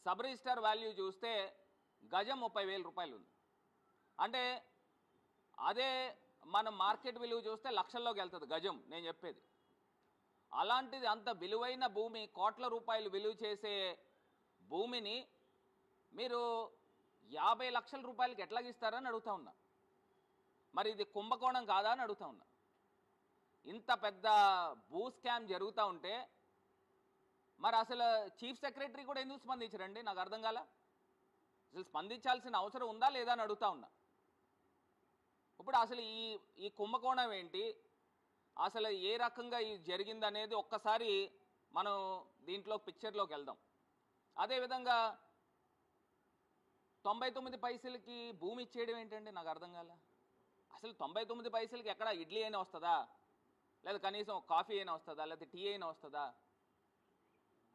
Sub register value చూస్తే గజం 30,000 రూపాయలు ఉంది. అంటే అదే మన మార్కెట్ విలువ చూస్తే లక్షల్లోకి వెళ్తుంది గజం. నేను చెప్పేది అలాంటిది అంత విలువైన భూమి, కోట్ల రూపాయలు విలువ చేసే భూమిని మీరు 50 లక్షల రూపాయలకి ఎట్లాగిస్తారని అడుగుతా ఉన్నా. మరి ఇది కుంభకోణం కాదా అని అడుగుతా ఉన్నా. ఇంత పెద్ద భూ స్కామ్ జరుగుతూ ఉంటే మరి అసలు చీఫ్ సెక్రటరీ కూడా ఎందుకు స్పందించరండి? నాకు అర్థం కాల. అసలు స్పందించాల్సిన అవసరం ఉందా లేదా అని అడుగుతా ఉన్నా. ఇప్పుడు అసలు ఈ కుంభకోణం ఏంటి, అసలు ఏ రకంగా ఇది జరిగిందనేది ఒక్కసారి మనం దీంట్లో పిక్చర్లోకి వెళ్దాం. అదేవిధంగా 99 పైసలకి భూమి ఇచ్చేయడం ఏంటండి? నాకు అర్థం కాల. అసలు 99 పైసలకి ఎక్కడ ఇడ్లీ అయినా వస్తుందా, లేదా కనీసం కాఫీ అయినా వస్తుందా, లేదా టీ అయినా వస్తుందా?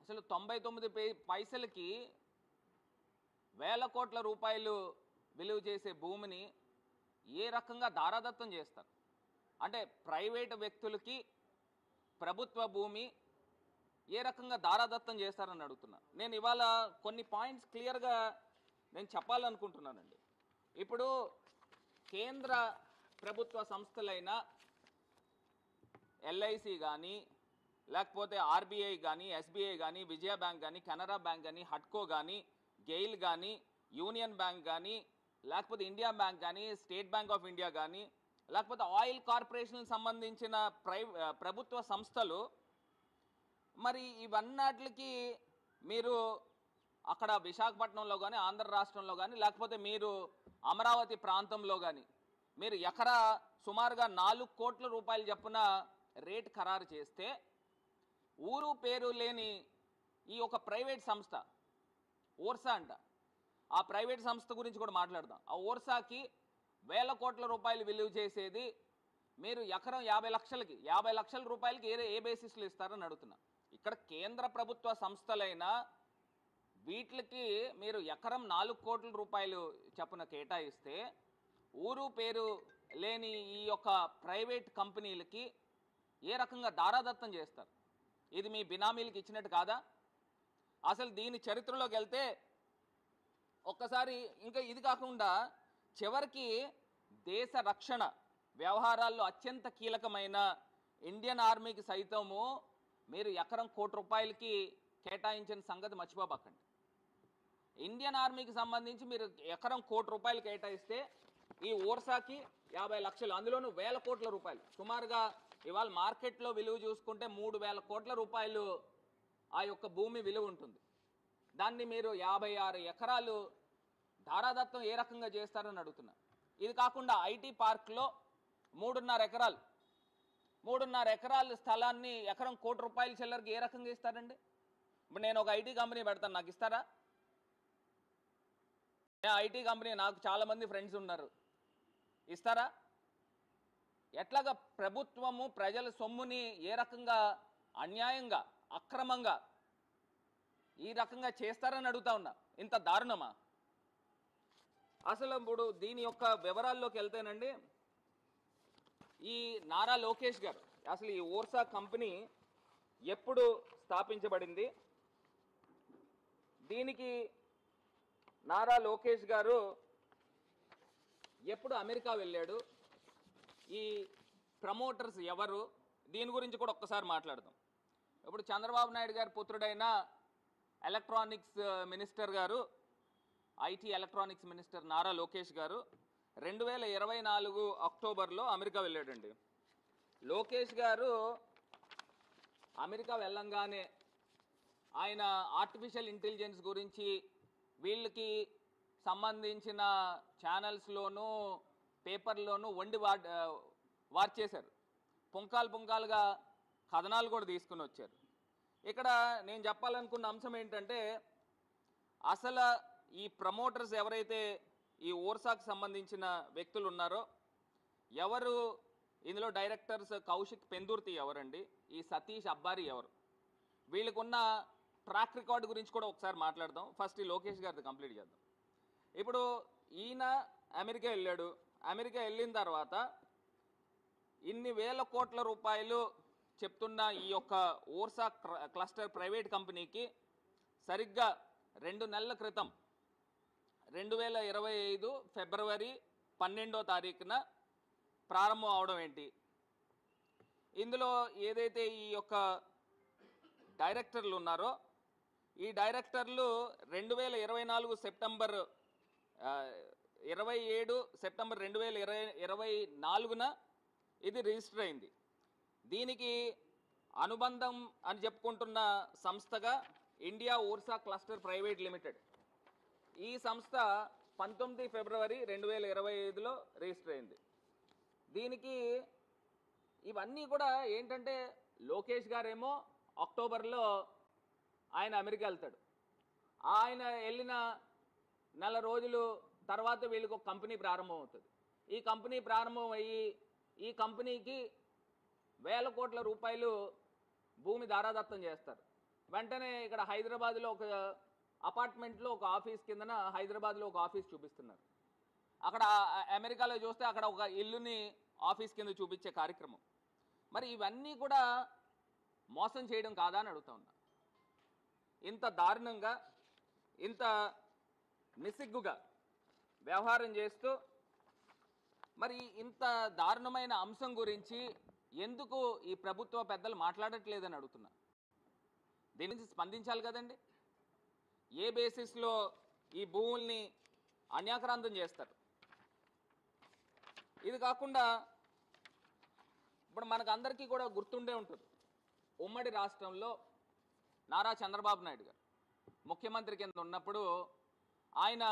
అసలు 99 పైసలకి వేల కోట్ల రూపాయలు విలువ చేసే భూమిని ఏ రకంగా దారాదత్తం చేస్తారు? అంటే ప్రైవేటు వ్యక్తులకి ప్రభుత్వ భూమి ఏ రకంగా దారాదత్తం చేస్తారని అడుగుతున్నా. నేను ఇవాళ కొన్ని పాయింట్స్ క్లియర్గా నేను చెప్పాలనుకుంటున్నానండి. ఇప్పుడు కేంద్ర ప్రభుత్వ సంస్థలైన ఎల్ఐసి కానీ, లేకపోతే ఆర్బీఐ కానీ, ఎస్బీఐ కానీ, విజయ బ్యాంక్ కానీ, కెనరా బ్యాంక్ కానీ, హడ్కో కానీ, గెయిల్ కానీ, యూనియన్ బ్యాంక్ కానీ, లేకపోతే ఇండియా బ్యాంక్ కానీ, స్టేట్ బ్యాంక్ ఆఫ్ ఇండియా కానీ, లేకపోతే ఆయిల్ కార్పొరేషన్ సంబంధించిన ప్రభుత్వ సంస్థలు, మరి ఇవన్నిటికి మీరు అక్కడ విశాఖపట్నంలో కానీ, ఆంధ్ర రాష్ట్రంలో కానీ, లేకపోతే మీరు అమరావతి ప్రాంతంలో కానీ మీరు ఎకరా సుమారుగా 4 కోట్ల రూపాయలు చొప్పున రేట్ ఖరారు చేస్తే, ఊరు పేరు లేని ఈ ఒక ప్రైవేట్ సంస్థ ఓర్సా అంట, ఆ ప్రైవేట్ సంస్థ గురించి కూడా మాట్లాడదాం. ఆ ఓర్సాకి వేల కోట్ల రూపాయలు విలువ చేసేది మీరు ఎకరం 50 లక్షల రూపాయలకి ఏ బేసిస్లో ఇస్తారని అడుగుతున్నా. ఇక్కడ కేంద్ర ప్రభుత్వ సంస్థలైన వీటికి మీరు ఎకరం 4 కోట్ల రూపాయలు చొప్పున కేటాయిస్తే, ఊరు పేరు లేని ఈ యొక్క ప్రైవేట్ కంపెనీలకి ఏ రకంగా దారాదత్తం చేస్తారు? ఇది మీ బినామీలకు ఇచ్చినట్టు కాదా? అసలు దీని చరిత్రలోకి వెళ్తే ఒక్కసారి ఇంకా ఇది కాకుండా చివరికి దేశ రక్షణ వ్యవహారాల్లో అత్యంత కీలకమైన ఇండియన్ ఆర్మీకి సైతము మీరు ఎకరం 1 కోటి రూపాయలకి కేటాయించిన సంగతి మర్చిపోబాకండి. ఇండియన్ ఆర్మీకి సంబంధించి మీరు ఎకరం 1 కోటి రూపాయలు కేటాయిస్తే ఈ ఓర్సాకి 50 లక్షలు, అందులోనూ వేల కోట్ల రూపాయలు, సుమారుగా ఇవాళ మార్కెట్లో విలువ చూసుకుంటే 3,000 కోట్ల రూపాయలు ఆ యొక్క భూమి విలువ ఉంటుంది. దాన్ని మీరు 56 ఎకరాలు దారాదత్తం ఏ రకంగా చేస్తారని అడుగుతున్నా. ఇది కాకుండా ఐటీ పార్క్లో 3.5 ఎకరాల స్థలాన్ని ఎకరం 1 కోటి రూపాయల చిల్లరకి ఏ రకంగా ఇస్తారండి? ఇప్పుడు నేను ఒక ఐటీ కంపెనీ పెడతాను, నాకు ఇస్తారా? ఐటీ కంపెనీ, నాకు చాలామంది ఫ్రెండ్స్ ఉన్నారు, ఇస్తారా? ఎట్లాగా ప్రభుత్వము ప్రజల సొమ్ముని ఏ రకంగా అన్యాయంగా, అక్రమంగా ఈ రకంగా చేస్తారని అడుగుతా ఉన్నా. ఇంత దారుణమా? అసలు ఇప్పుడు దీని యొక్క వివరాల్లోకి వెళ్తేనండి, ఈ నారా లోకేష్ గారు, అసలు ఈ ఓర్సా కంపెనీ ఎప్పుడు స్థాపించబడింది, దీనికి నారా లోకేష్ గారు ఎప్పుడు అమెరికా వెళ్ళాడు, ఈ ప్రమోటర్స్ ఎవరు, దీని గురించి కూడా ఒక్కసారి మాట్లాడదాం. ఇప్పుడు చంద్రబాబు నాయుడు గారి పుత్రుడైన ఎలక్ట్రానిక్స్ మినిస్టర్ గారు, IT electronics minister Nara Lokesh గారు 2024 అక్టోబర్లో అమెరికా వెళ్ళాడండి. లోకేష్ గారు అమెరికా వెళ్ళంగానే ఆయన ఆర్టిఫిషియల్ ఇంటెలిజెన్స్ గురించి వీళ్ళకి సంబంధించిన ఛానల్స్లోనూ పేపర్లోనూ వార్చేశారు. పుంకాలుగా కథనాలు కూడా తీసుకుని వచ్చారు. ఇక్కడ నేను చెప్పాలనుకున్న అంశం ఏంటంటే, అసలు ఈ ప్రమోటర్స్ ఎవరైతే ఈ ఓర్సాకు సంబంధించిన వ్యక్తులు ఉన్నారో, ఎవరు ఇందులో డైరెక్టర్స్, కౌశిక్ పెందుర్తి ఎవరండి, ఈ సతీష్ అబ్బారి ఎవరు, వీళ్ళకున్న ట్రాక్ రికార్డు గురించి కూడా ఒకసారి మాట్లాడదాం. ఫస్ట్ ఈ లోకేష్ గారిది కంప్లీట్ చేద్దాం. ఇప్పుడు ఈయన అమెరికా వెళ్ళాడు. అమెరికా వెళ్ళిన తర్వాత ఇన్ని వేల కోట్ల రూపాయలు చెప్తున్న ఈ యొక్క ఓర్సా క్లస్టర్ ప్రైవేట్ కంపెనీకి సరిగ్గా 2 నెలల క్రితం 2025 ఫిబ్రవరి 12వ తారీఖున ప్రారంభం అవడం ఏంటి? ఇందులో ఏదైతే ఈ యొక్క డైరెక్టర్లు ఉన్నారో ఈ డైరెక్టర్లు 2024 సెప్టెంబర్ 27 సెప్టెంబర్ 2024న ఇది రిజిస్టర్ అయింది. దీనికి అనుబంధం అని చెప్పుకుంటున్న సంస్థగా ఇండియా ఓర్సా క్లస్టర్ ప్రైవేట్ లిమిటెడ్, ఈ సంస్థ 19 ఫిబ్రవరి 2025లో రిజిస్టర్ అయింది. దీనికి ఇవన్నీ కూడా ఏంటంటే లోకేష్ గారేమో అక్టోబర్లో ఆయన అమెరికా వెళ్తాడు. ఆయన వెళ్ళిన నెల రోజులు తర్వాత వీళ్ళకి ఒక కంపెనీ ప్రారంభం అవుతుంది. ఈ కంపెనీ ప్రారంభం అయ్యి ఈ కంపెనీకి వేల కోట్ల రూపాయలు భూమి దారాదత్తం చేస్తారు. వెంటనే ఇక్కడ హైదరాబాద్లో ఒక అపార్ట్మెంట్లో ఒక ఆఫీస్ కిందన హైదరాబాద్లో ఒక ఆఫీస్ చూపిస్తున్నారు. అక్కడ అమెరికాలో చూస్తే అక్కడ ఒక ఇల్లుని ఆఫీస్ కింద చూపించే కార్యక్రమం. మరి ఇవన్నీ కూడా మోసం చేయడం కాదా అని అడుగుతా ఉన్నా. ఇంత దారుణంగా ఇంత నిస్సిగ్గుగా వ్యవహారం చేస్తూ మరి ఇంత దారుణమైన అంశం గురించి ఎందుకు ఈ ప్రభుత్వ పెద్దలు మాట్లాడట్లేదని అడుగుతున్నా. దీని నుంచి స్పందించాలి కదండి. ఏ బేసిస్లో ఈ భూముల్ని అన్యాక్రాంతం చేస్తారు? ఇది కాకుండా ఇప్పుడు మనకు అందరికీ కూడా గుర్తుండే ఉంటుంది, ఉమ్మడి రాష్ట్రంలో నారా చంద్రబాబు నాయుడు గారు ముఖ్యమంత్రి కింద ఉన్నప్పుడు ఆయన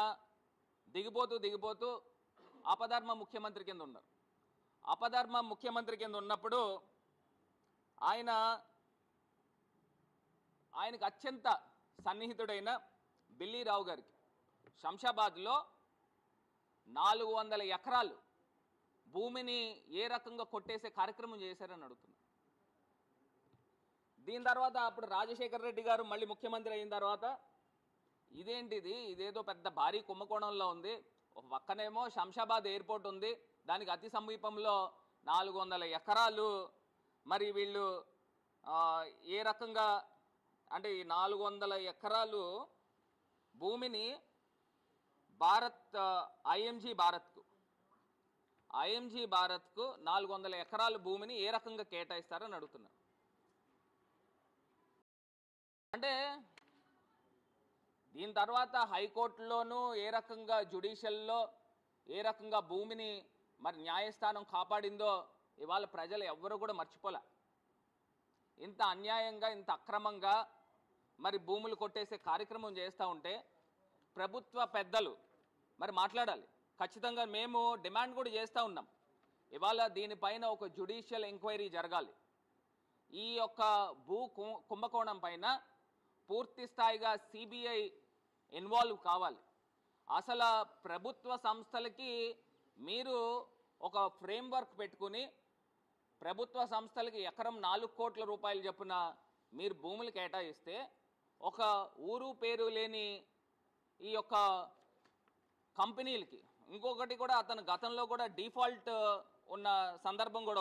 దిగిపోతూ అపధర్మ ముఖ్యమంత్రి కింద ఉన్నారు. అపధర్మ ముఖ్యమంత్రి కింద ఉన్నప్పుడు ఆయనకు అత్యంత సన్నిహితుడైన బిల్లీరావు గారికి శంషాబాద్లో 400 ఎకరాలు భూమిని ఏ రకంగా కొట్టేసే కార్యక్రమం చేశారని అడుగుతున్నారు. దీని తర్వాత అప్పుడు రాజశేఖర్ రెడ్డి గారు మళ్ళీ ముఖ్యమంత్రి అయిన తర్వాత ఇదేంటిది, ఇదేదో పెద్ద భారీ కుంభకోణంలో ఉంది, ఒక పక్కనేమో శంషాబాద్ ఎయిర్పోర్ట్ ఉంది, దానికి అతి సమీపంలో 400 ఎకరాలు, మరి వీళ్ళు ఏ రకంగా అంటే ఈ 400 ఎకరాలు భూమిని ఐఎంజీ భారత్కు 400 ఎకరాల భూమిని ఏ రకంగా కేటాయిస్తారని అడుగుతున్నారు. అంటే దీని తర్వాత హైకోర్టులోనూ ఏ రకంగా జ్యుడిషియల్లో ఏ రకంగా భూమిని మరి న్యాయస్థానం కాపాడిందో ఇవాళ ప్రజలు ఎవ్వరూ కూడా మర్చిపోలే. ఇంత అన్యాయంగా ఇంత అక్రమంగా మరి భూములు కొట్టేసే కార్యక్రమం చేస్తూ ఉంటే ప్రభుత్వ పెద్దలు మరి మాట్లాడాలి. ఖచ్చితంగా మేము డిమాండ్ కూడా చేస్తూ ఉన్నాం. ఇవాళ దీనిపైన ఒక జ్యుడిషియల్ ఎంక్వైరీ జరగాలి. ఈ యొక్క భూ కుంభకోణం పైన పూర్తి స్థాయిగా సిబిఐ ఇన్వాల్వ్ కావాలి. అసలు ప్రభుత్వ సంస్థలకి మీరు ఒక ఫ్రేమ్వర్క్ పెట్టుకుని ప్రభుత్వ సంస్థలకి ఎకరం 4 కోట్ల రూపాయలు చొప్పున మీరు భూములు కేటాయిస్తే ఒక ఊరు పేరు లేని ఈ యొక్క కంపెనీలకి ఇంకొకటి కూడా అతను గతంలో కూడా డిఫాల్ట్ ఉన్న సందర్భం కూడా